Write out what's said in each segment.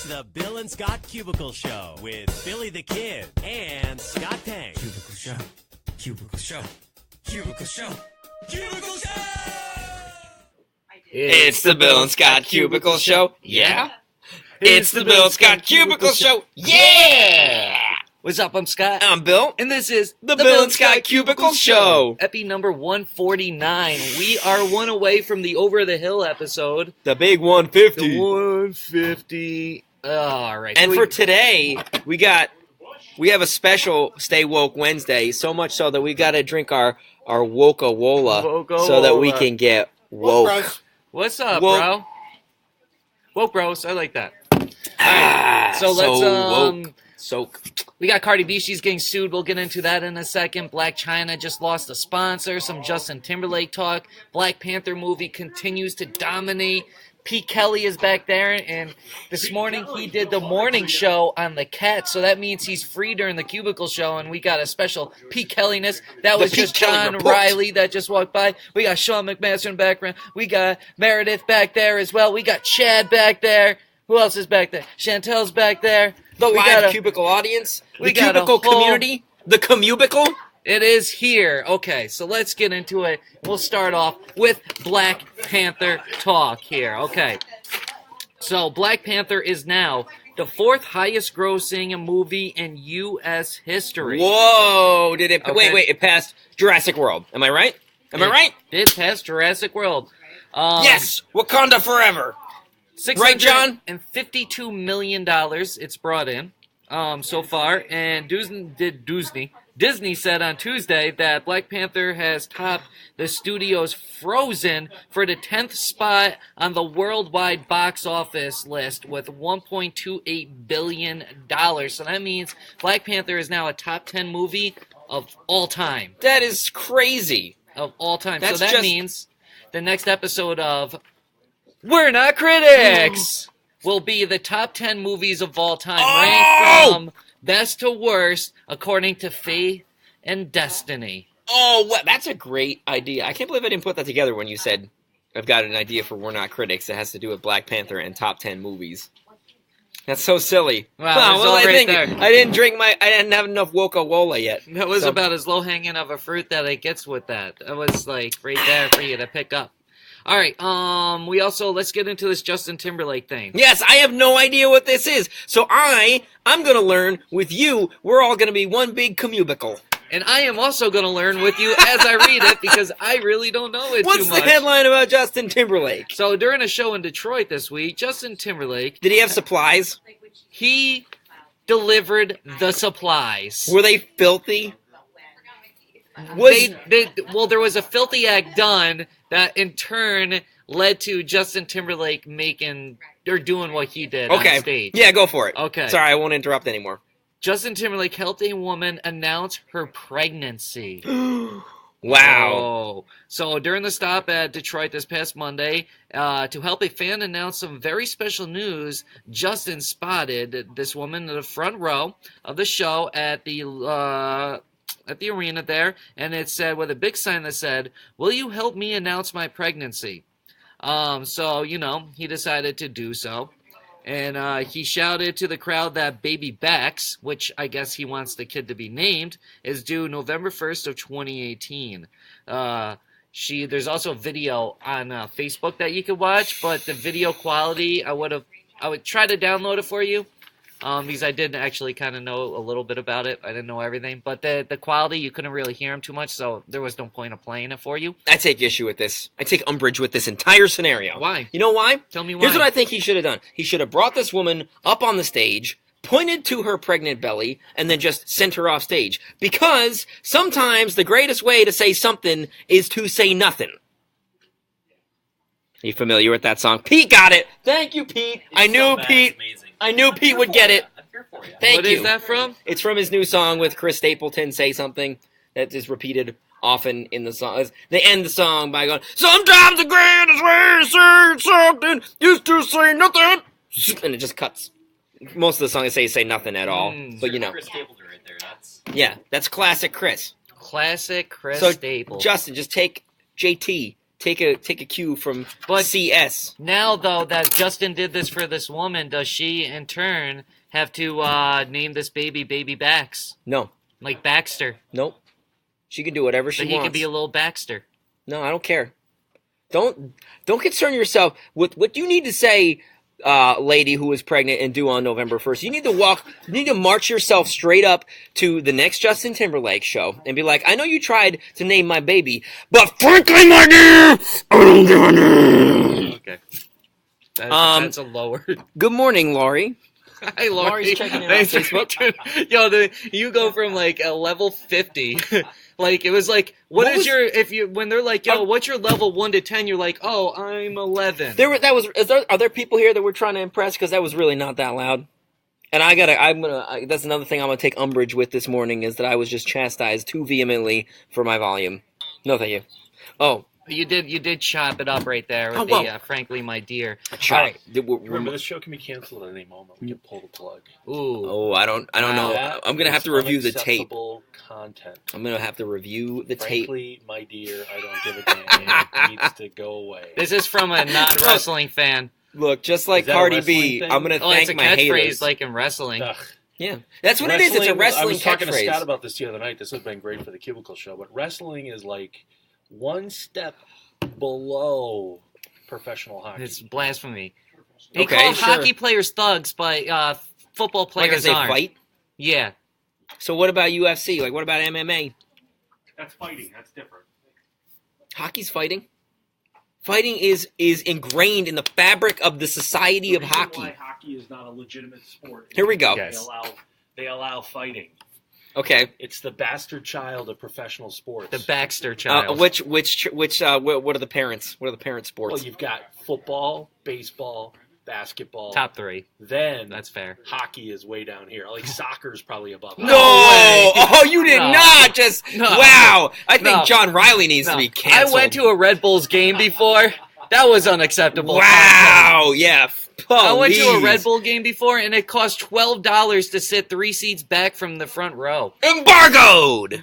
the Bill and Scott Cubicle Show with Billy the Kid and Scott Tang. Cubicle Show. Cubicle Show. Cubicle Show. Cubicle Show! It's the Bill and Scott Cubicle Show. Yeah? It's the Bill and Scott Cubicle Show. Yeah! What's up? I'm Scott. I'm Bill. And this is The Bill and Scott Cubicle Show. Epi number 149. We are one away from the Over the Hill episode. The big 150. The 150. All right. And for today, we have a special Stay Woke Wednesday, so much so that we got to drink our Woka-Wola so that we can get woke. What's up, Woke. bro? Woke bros. I like that. All right. So let's woke. Soak. We got Cardi B. She's getting sued. We'll get into that in a second. Blac Chyna just lost a sponsor. Some Justin Timberlake talk. Black Panther movie continues to dominate. Pete Kelly is back there, and this morning he did the morning show on the Cat, so that means he's free during the Cubicle Show, and we got a special Pete Kelly-ness. That was just John Riley that just walked by. We got Sean McMaster in the background. We got Meredith back there as well. We got Chad back there. Who else is back there? Chantel's back there. The live Cubicle audience. The Cubicle community. The Cubicle. It is here. Okay, so let's get into it. We'll start off with Black Panther talk here. Okay, so Black Panther is now the fourth highest grossing movie in U.S. history. Whoa! Did it? Okay. Wait! It passed Jurassic World. Am I right? Am I right? Did pass Jurassic World. Yes, Wakanda forever. Right, John? $652 million it's brought in so far, and Disney said on Tuesday that Black Panther has topped the studio's Frozen for the 10th spot on the worldwide box office list with $1.28 billion. So that means Black Panther is now a top 10 movie of all time. That is crazy. Of all time. That's so that means the next episode of We're Not Critics will be the top 10 movies of all time, ranked from best to worst according to Faith and Destiny. Oh, well, that's a great idea. I can't believe I didn't put that together when you said I've got an idea for We're Not Critics that has to do with Black Panther and top 10 movies. That's so silly. Wow, well, I didn't have enough Woka-Wola yet. That was about as low hanging of a fruit that it gets with that. That was like right there for you to pick up. All right, let's get into this Justin Timberlake thing. Yes, I have no idea what this is. So I'm going to learn with you. We're all going to be one big cubicle. And I am also going to learn with you as I read it because I really don't know it too much. What's the headline about Justin Timberlake? So during a show in Detroit this week, Justin Timberlake... Did he have supplies? He delivered the supplies. Were they filthy? There was a filthy act done that in turn led to Justin Timberlake doing what he did on stage. Yeah, go for it. Okay. Sorry, I won't interrupt anymore. Justin Timberlake helped a woman announce her pregnancy. Wow. Oh. So during the stop at Detroit this past Monday, to help a fan announce some very special news, Justin spotted this woman in the front row of the show at the arena there, and it said, with a big sign that said, "Will you help me announce my pregnancy?" So, he decided to do so. And he shouted to the crowd that baby Bex, which I guess he wants the kid to be named, is due November 1st of 2018. There's also a video on Facebook that you could watch, but the video quality, I would try to download it for you. Because I did actually kind of know a little bit about it. I didn't know everything. But the quality, you couldn't really hear him too much, so there was no point of playing it for you. I take issue with this. I take umbrage with this entire scenario. Why? You know why? Tell me why. Here's what I think he should have done. He should have brought this woman up on the stage, pointed to her pregnant belly, and then just sent her off stage. Because sometimes the greatest way to say something is to say nothing. Are you familiar with that song? Pete got it! Thank you, Pete! I knew Pete would get it. I'm here for you. Thank you. What is that from? It's from his new song with Chris Stapleton, Say Something, that is repeated often in the song. They end the song by going, "Sometimes the greatest way to say something is to say nothing." And it just cuts. Most of the song say nothing at all. But Chris Stapleton right there. that's classic Chris. Classic Chris So Stapleton. Justin, just take JT take a cue from But- CS. Now, though, that Justin did this for this woman, does she, in turn, have to name this baby Bax? No, Like Baxter. nope. She can do whatever she So he wants. could be a little Baxter. No, I don't care. Don't concern yourself with what you need to say, lady who is pregnant and due on November 1st. You need to march yourself straight up to the next Justin Timberlake show and be like, I know you tried to name my baby, but frankly, my dear, I don't give a damn. Okay. That's a lower. Good morning, Laurie. Hi, Laurie. Laurie's checking in on Thanks for Facebook. Yo, you go from like a level 50. Like it was like, when they're like, yo, what's your level 1 to 10? You're like, oh, I'm 11. Are there people here that we're trying to impress? Because that was really not that loud. And that's another thing I'm gonna take umbrage with this morning is that I was just chastised too vehemently for my volume. No, thank you. Oh. You did chop it up right there with the frankly, my dear. All right. Remember, this show can be canceled at any moment. We can pull the plug. Ooh. Oh, I don't know. I'm gonna have to review the tape. Content. I'm gonna have to review the Frankly, tape. my dear, I don't give a damn. It needs to go away. This is from a non-wrestling fan. Look, just like Is that a Cardi B, wrestling thing? I'm gonna Oh, it's thank a my catchphrase haters. like in wrestling. Ugh. Yeah, that's what it is. It's a I wrestling was talking to Scott catchphrase. about this the other night. This would have been great for the Cubicle Show, but wrestling is like one step below professional hockey. It's blasphemy. They Okay, call sure. hockey players thugs, but football Like players as they aren't. fight. Yeah. So what about UFC? Like what about MMA? That's fighting. That's different. Hockey's fighting. Fighting is ingrained in the fabric of the society of The reason hockey. Why hockey is not a legitimate sport. Here we go. Yes. They allow fighting. Okay. It's the bastard child of professional sports. The Baxter child. What are the parents? What are the parent sports? Well, you've got football, baseball, basketball. Top 3. Then That's fair. hockey is way down here. Like soccer's probably above. No! way. Oh, you did No. not just. No. Wow! I think No. John Riley needs to be canceled. I went to a Red Bulls game before. That was unacceptable. Wow! Yeah. I went to a Please. Red Bull game before, and it cost $12 to sit 3 seats back from the front row. Embargoed.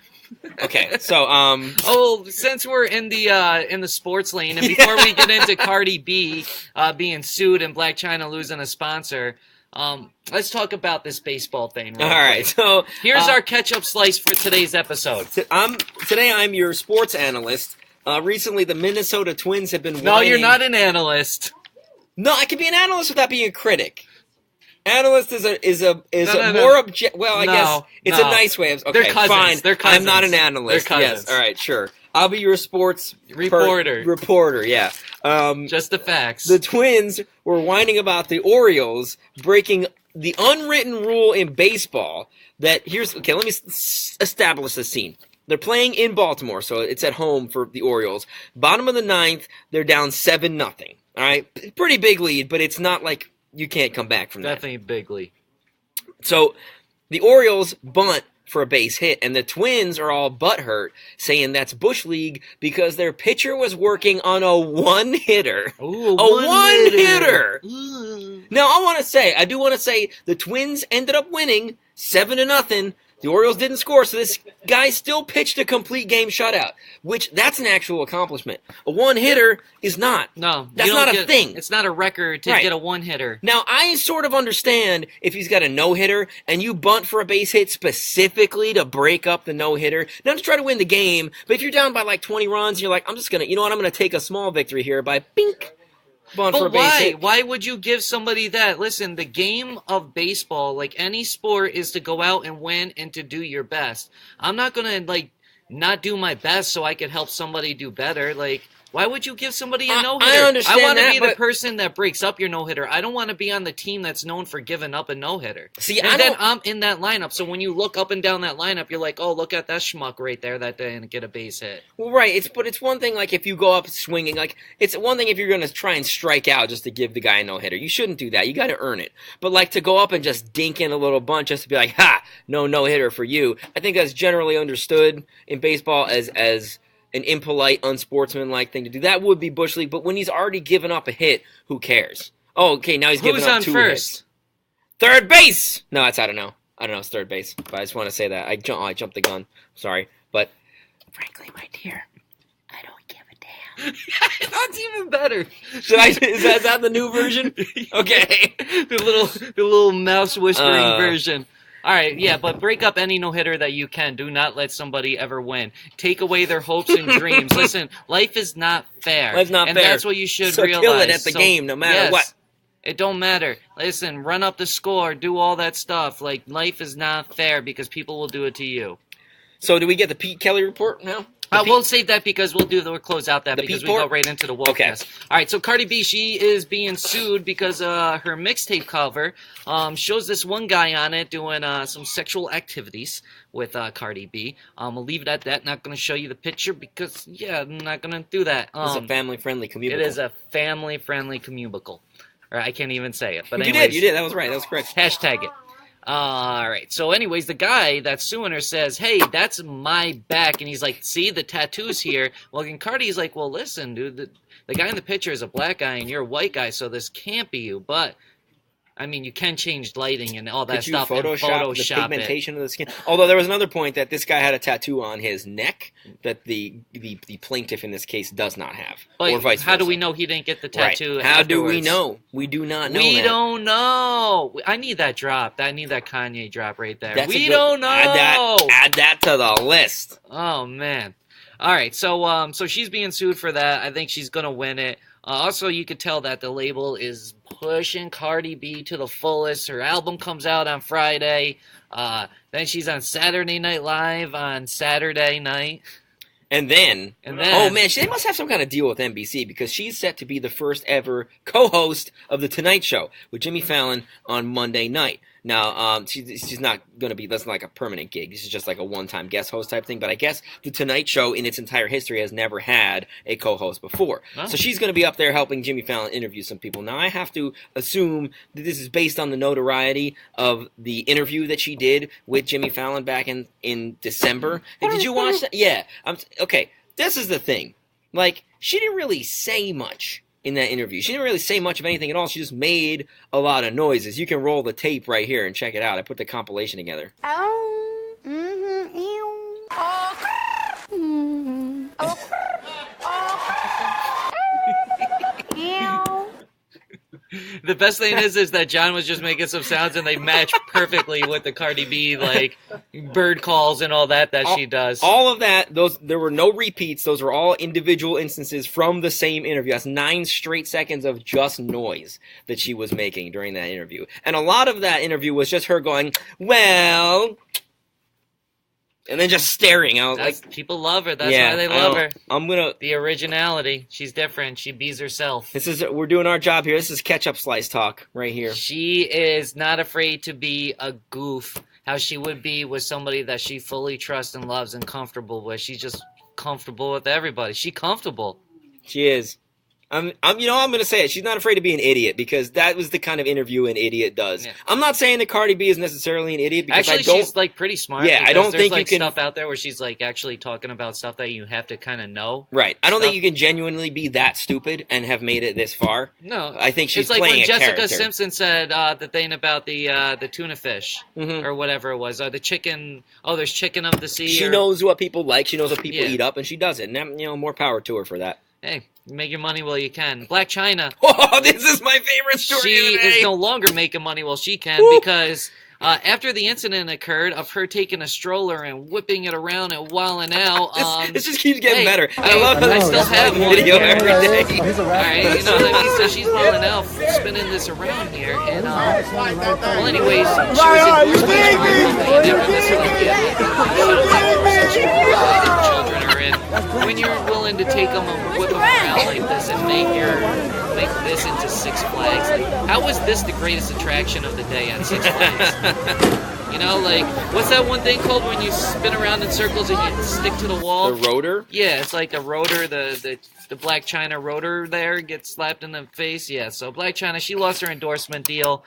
Okay, so Oh, since we're in the sports lane, and before we get into Cardi B being sued and Blac Chyna losing a sponsor, let's talk about this baseball thing. all right. So Here's our ketchup slice for today's episode. today I'm your sports analyst. Recently, the Minnesota Twins have been. No, you're whining- not an analyst. No, I can be an analyst without being a critic. Analyst is a No. more object. Well, I No, guess it's no. a nice way of. Okay, They're cousins. fine. They're cousins. I'm not an analyst. They're cousins. Yes. All right. Sure. I'll be your sports Reporter. reporter. Yeah. Just the facts. The Twins were whining about the Orioles breaking the unwritten rule in baseball that let me establish the scene. They're playing in Baltimore, so it's at home for the Orioles. Bottom of the 9th, they're down 7-0. All right, pretty big lead, but it's not like you can't come back from that. Definitely bigly. So the Orioles bunt for a base hit, and the Twins are all butthurt, saying that's Bush League because their pitcher was working on a one-hitter. Ooh, A one-hitter! Now, I do want to say the Twins ended up winning 7-0. The Orioles didn't score, so this guy still pitched a complete game shutout, which that's an actual accomplishment. A one-hitter is not. No, That's you don't not a thing. It's not a record to Right. get a one-hitter. Now, I sort of understand if he's got a no-hitter and you bunt for a base hit specifically to break up the no-hitter, not to try to win the game, but if you're down by like 20 runs, you're like, I'm going to take a small victory here by bink. Bunt for a But base why? hit. Why would you give somebody that? Listen, the game of baseball, like any sport, is to go out and win and to do your best. I'm not gonna not do my best so I could help somebody do better. Like, why would you give somebody a no-hitter? I understand want to that, be the but- person that breaks up your no-hitter. I don't want to be on the team that's known for giving up a no-hitter. See, and I then don't- I'm in that lineup. So when you look up and down that lineup, you're like, oh, look at that schmuck right there that didn't get a base hit. Well, right. But it's one thing like if you go up swinging, like it's one thing if you're going to try and strike out just to give the guy a no hitter. You shouldn't do that. You got to earn it. But like to go up and just dink in a little bunch just to be like, ha, no hitter for you. I think that's generally understood in baseball as an impolite, unsportsmanlike thing to do. That would be Bush League. But when he's already given up a hit, who cares? Oh, okay. Now he's giving Who's up on 2 first? hits. Third base. No, I don't know. It's third base. But I just want to say that I jumped the gun. Sorry, but frankly, my dear, I don't give a damn. That's even better. Is that the new version? Okay. the little mouse whispering version. All right, yeah, but break up any no-hitter that you can. Do not let somebody ever win. Take away their hopes and dreams. Listen, life is not fair. Life's not and fair. that's what you should So realize. kill it at the game, no matter what. It don't matter. Listen, run up the score, do all that stuff. Like, life is not fair because people will do it to you. So do we get the Pete Kelly report now? We'll save that because we'll close out that because we go right into the Wokeness. Okay. All right, so Cardi B, she is being sued because her mixtape cover shows this one guy on it doing some sexual activities with Cardi B. We'll leave it at that. Not going to show you the picture because, I'm not going to do that. It's a family-friendly cubicle. It is a family-friendly cubicle. Or I can't even say it. But You anyways, did. That was right. That was correct. Hashtag it. All right. So anyways, the guy that's suing her says, hey, that's my back. And he's like, see, the tattoo's here. Well, and Cardi's like, well, listen, dude, the guy in the picture is a black guy and you're a white guy, so this can't be you. But, I mean, you can change lighting and all that Could you stuff. Photoshop the pigmentation of the skin? Although there was another point that this guy had a tattoo on his neck that the plaintiff in this case does not have, But or vice versa. how do we know he didn't get the tattoo? Right. How do we afterwards? know? We do not know. We that. don't know. I need that drop. I need that Kanye drop right there. That's We don't know. Add that to the list. Oh man. All right. So she's being sued for that. I think she's gonna win it. Also, you could tell that the label is pushing Cardi B to the fullest. Her album comes out on Friday. Then she's on Saturday Night Live on Saturday night. And then, oh man, they must have some kind of deal with NBC because she's set to be the first ever co-host of The Tonight Show with Jimmy Fallon on Monday night. Now, she's not going to be, that's not like a permanent gig. This is just like a one-time guest host type thing. But I guess The Tonight Show in its entire history has never had a co-host before. Oh. So she's going to be up there helping Jimmy Fallon interview some people. Now, I have to assume that this is based on the notoriety of the interview that she did with Jimmy Fallon back in December. And did you watch that? Yeah. Okay, this is the thing. Like, she didn't really say much in that interview. She didn't really say much of anything at all. She just made a lot of noises. You can roll the tape right here and check it out. I put the compilation together. The best thing is that John was just making some sounds and they match perfectly with the Cardi B, like, bird calls and all that she does. All of that, there were no repeats. Those were all individual instances from the same interview. That's 9 straight seconds of just noise that she was making during that interview. And a lot of that interview was just her going, well... And then just staring. I was like, people love her. That's why they love her. I'm gonna the originality. She's different. She bees herself. We're doing our job here. This is ketchup slice talk right here. She is not afraid to be a goof. How she would be with somebody that she fully trusts and loves and comfortable with. She's just comfortable with everybody. She's comfortable. She is. I'm gonna say it. She's not afraid to be an idiot because that was the kind of interview an idiot does. Yeah. I'm not saying that Cardi B is necessarily an idiot because actually she's like pretty smart. Yeah, I don't think like, you can stuff out there where she's like actually talking about stuff that you have to kind of know. Right. I don't think you can genuinely be that stupid and have made it this far. No, I think she's it's like playing when Jessica character. Simpson said the thing about the tuna fish or whatever it was, the chicken. Oh, there's chicken of the sea. She knows what people like. She knows what people eat up, and she does it. And more power to her for that. Hey, make your money while you can. Blac Chyna. Oh, this is my favorite story She of the day. is no longer making money while she can because after the incident occurred of her taking a stroller and whipping it around and wilding out. This just keeps getting better. I love that I still have one video every day. Alright, you know what I mean? So she's wilding out, spinning this around here. And, well, anyways, she was children are in. When you're willing to take them and whip them around like this and make this into Six Flags, like, how is this the greatest attraction of the day on Six Flags? You know, like, what's that one thing called when you spin around in circles and you stick to the wall? The rotor? Yeah, it's like a rotor. The Blac Chyna rotor there gets slapped in the face. Yeah, so Blac Chyna, she lost her endorsement deal,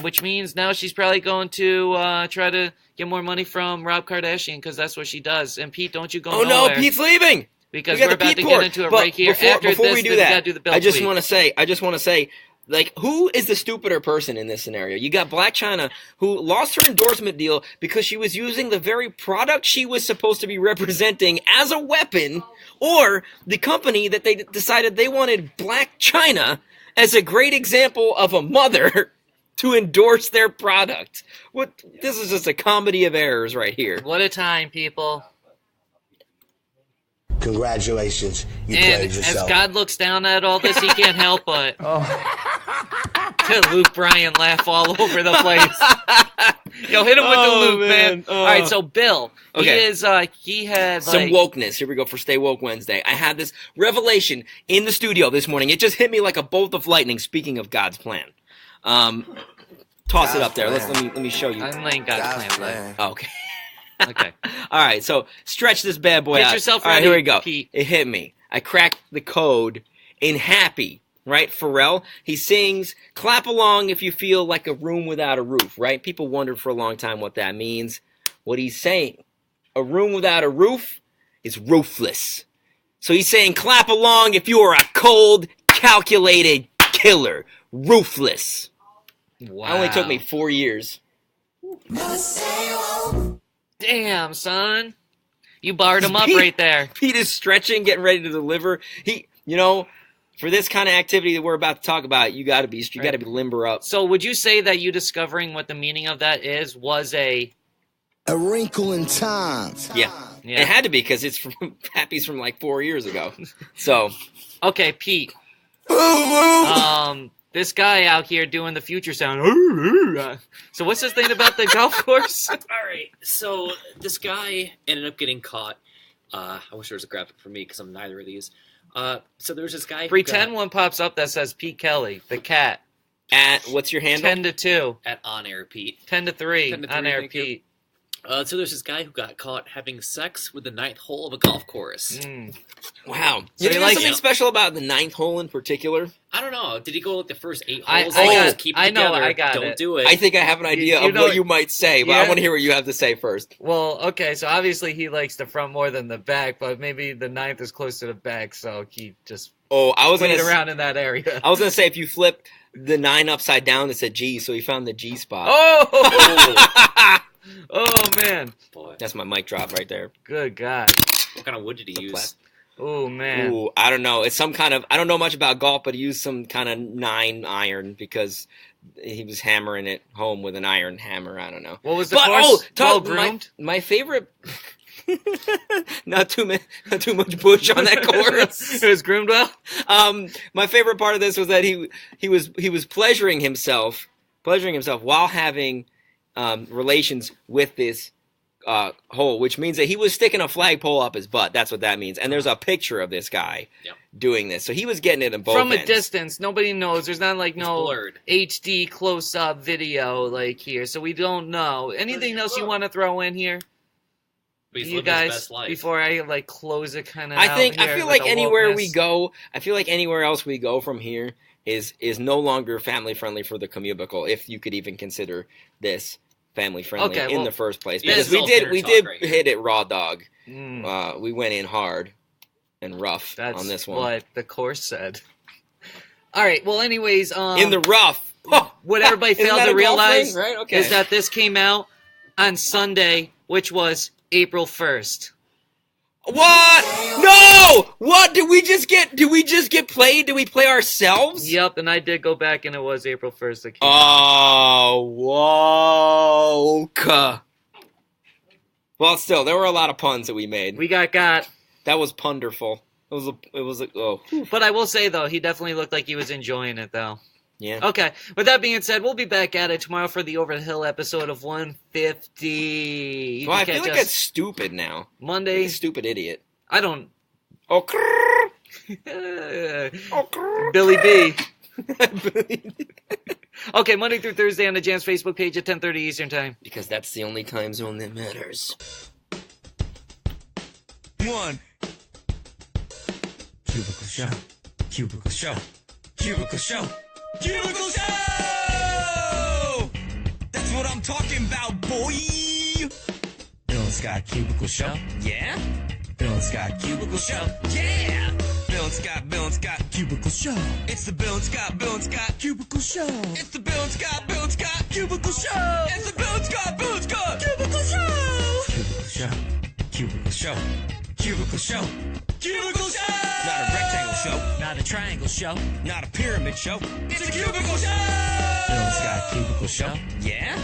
which means now she's probably going to try to get more money from Rob Kardashian because that's what she does. And Pete, don't you go nowhere. Oh no, Pete's leaving! Because we're about to get into it right here. Before we do that, we gotta do the bill I just tweet. want to say, like, who is the stupider person in this scenario? You got Blac Chyna, who lost her endorsement deal because she was using the very product she was supposed to be representing as a weapon, or the company that they decided they wanted Blac Chyna as a great example of a mother to endorse their product. This is just a comedy of errors right here. What a time, people. Congratulations, you And played yourself. as God looks down at all this, he can't help but to Luke Bryan laugh all over the place. Yo, hit him with the Luke, man. All right, so Bill, Okay. he had Some wokeness. Here we go for Stay Woke Wednesday. I had this revelation in the studio this morning. It just hit me like a bolt of lightning, speaking of God's plan. Toss it up there. Let me show you. I'm laying God's plan. Okay. Okay. All right, so stretch this bad boy Get out. yourself All right, ready, here we go. Pete. It hit me. I cracked the code in Happy, right? Pharrell, he sings, clap along if you feel like a room without a roof, right? People wondered for a long time what that means. What he's saying, a room without a roof is roofless. So he's saying, clap along if you are a cold, calculated killer. Roofless. Wow. It only took me 4 years. Damn, son. You barred him up Pete- right there. Pete is stretching, getting ready to deliver. For this kind of activity that we're about to talk about, you got to be limber up. So would you say that you discovering what the meaning of that is was a wrinkle in time. Yeah. It had to be because it's from Happy's from like 4 years ago. So, okay, Pete. This guy out here doing the future sound. So what's this thing about the golf course? All right, so this guy ended up getting caught. I wish there was a graphic for me because I'm neither of these. So there was this guy. Pretend one pops up that says Pete Kelly, the cat. At what's your handle? 10 to 2. At On Air Pete. 10 to 3. 10 to 3 On Air thank you. Pete. So there's this guy who got caught having sex with the ninth hole of a golf course. Wow. So You he think likes something it. special about the ninth hole in particular? I don't know. Did he go like the first 8 I- holes? I Like, got- just keep it I know, together. I got Don't it. do it. I think I have an idea You of know- what you might say, but I Yeah. want to hear what you have to say first. Well, okay, so obviously he likes the front more than the back, but maybe the ninth is close to the back, so he just Oh, I was played gonna around in that area. I was gonna say if you flip the 9 upside down, it said G, so he found the G spot. Oh! Oh, man. Boy, That's my mic drop right there. Good God. what kind of wood did he use? Oh, man. Ooh, I don't know. It's some kind of, I don't know much about golf, but he used some kind of 9 iron because he was hammering it home with an iron hammer. I don't know. What was the course? Well Well groomed? my favorite. not too much bush on that course. It was groomed well? My favorite part of this was that he was pleasuring himself while having relations with this hole, which means that he was sticking a flagpole up his butt. That's what that means. And there's a picture of this guy doing this, so he was getting it in both From a ends. distance, nobody knows. There's not like no blurred. HD close-up video like here, so we don't know. Anything else you want to throw in here? But he's You living his guys, best life. before I like close it kind of. I feel like anywhere we go, I feel like anywhere else we go from here is no longer family friendly for the Cubicle, if you could even consider this family friendly Okay, in well, the first place. yeah, Because this is all we dinner did talk right here. hit it raw dog. Mm, We went in hard and rough that's on this one. what the course said. All right. Well, anyways, In the rough. what everybody Isn't failed that to a golf realize thing? Right? Okay. is that this came out on Sunday, which was April 1st. What? No! What did we just get? Did we just get played? Did we play ourselves? Yep, and I did go back, and it was April 1st that came out. Oh, woke. Well, still, there were a lot of puns that we made. We got. That was punderful. It was oh, But I will say, though, he definitely looked like he was enjoying it, though. yeah. Okay, with that being said, we'll be back at it tomorrow for the Over the Hill episode of 150. You Well, I can feel catch like us it's stupid now. Monday. A stupid idiot. I don't. Oh, crrr. Billy B. Okay, Monday through Thursday on the Jam's Facebook page at 10:30 Eastern Time. Because that's the only time zone that matters. One. Cubicle Show. Cubicle Show. Cubicle Show. Cubicle Show! That's what I'm talking about, boy! Bill and Scott Cubicle Show. Yeah? Bill and Scott Cubicle Show. Yeah! Bill and Scott Cubicle Show. It's the Bill and Scott Cubicle Show. It's the Bill and Scott Cubicle Show. It's the Bill and Scott Cubicle Show. Cubicle Show. Cubicle Show. Cubicle Show. Cubicle Show! Not a rectangle show. Not a triangle show. Not a pyramid show. It's a Cubicle Show! Bill Scott Cubicle Show. Yeah?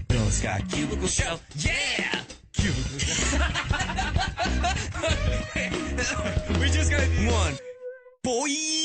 Bill Scott Cubicle Show. Yeah! Cubicle Show. We just got one. Boy!